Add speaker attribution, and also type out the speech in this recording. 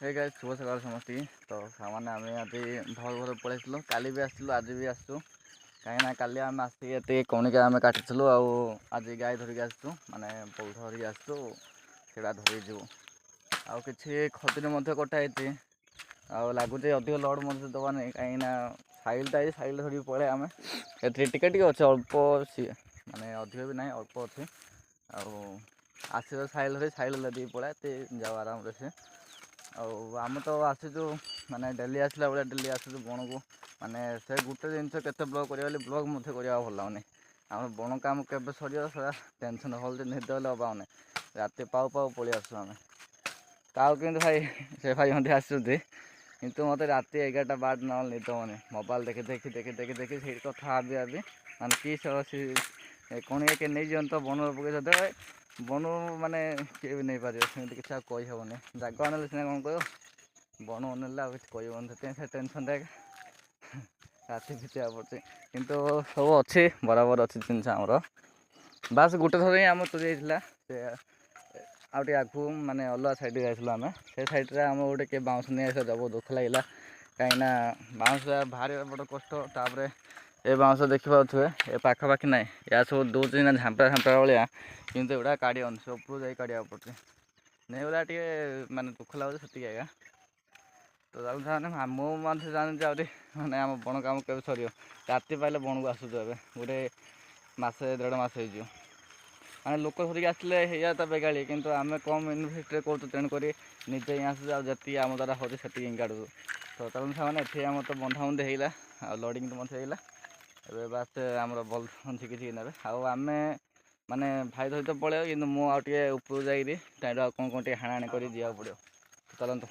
Speaker 1: Hey guys शुभ सकाल समस्ती तो सामान्य आम आज भर भर पलैलु काली भी आसलु आज भी आसु कहीं काली आम आसिक कणिका आम काटिलु आज गाय धरिक आसु माने पौध धरिक आसु से धरीजु आउ कि खतुरी कटाई लगुच अधिक लड मत दबा नहीं कहीं साइलटा साइल धरिक पड़े आम टे अच्छे अल्प माने अधिक भी ना अल्प अच्छे आस साइल धरी साइल लदी पड़े जाओ आराम से आम तो आसीचु माने डेली आसला बेले डेली आसुचु बण को माने से गोटे जिनस के ब्लग करा ब्लग करने भल लगुनि आम बण काम के सर सारा टेनसन हल निद पाने राति पाऊ पाऊ पलि आसु आम काउ कि भाई से भाई मत आसुच्च कितु मत राति 11टा 12 ना निद होनी मोबाइल देखी देखी देखी देखी देखी से कथा आबि आबि माने कि कौन के नहीं जात बन पकड़ बन माने किए भी नहीं पार सेमती किसी कही हेनी जगह अनेले सीना कौन कह बन अनेला किसी कहन से टेनसन राति फिटिया पड़े कितु सब अच्छे बराबर अच्छी जिनस आमर बास गोटे थर ही आम चोरी होता से आगे आगू माने अलग साइड जाइलु आम से साइड आम गोटे किए बाउंस नहीं आस जब दुख लगे कहीं बाउंस बाहर बड़ कष्ट तापर ए बाउंस देखी पारे ए पाखापाखि ना या सब दूसरी ना झांपड़ा झांपड़ा भाया कितु एगुड़ा काढ़ी अन से उपरू जा काढ़ा पड़े नहीं गुला टे माने दुख लगे से आज्ञा तो मुझे जानी आगे मैंने आम बण काम के सर राति पाइले बण को आसुचु ए गोटे मसे 1.5 मास हो माने लोक धरिक आसले तो बेगाड़ी किंतु आम कम इनभेस्ट करूँ तेणुक निजे ही आसुचु जी आम द्वारा हो काटू तो चलते सामने ये आम तो बंधा बंधी होगा आ लोडिंग तो मत होगा ए बास आम बल किसी ने आम माने भाई सहित पलैया कि मुझे उपरू जाइए कौन कौन हाणाणी कर जावाक पड़ो चलते।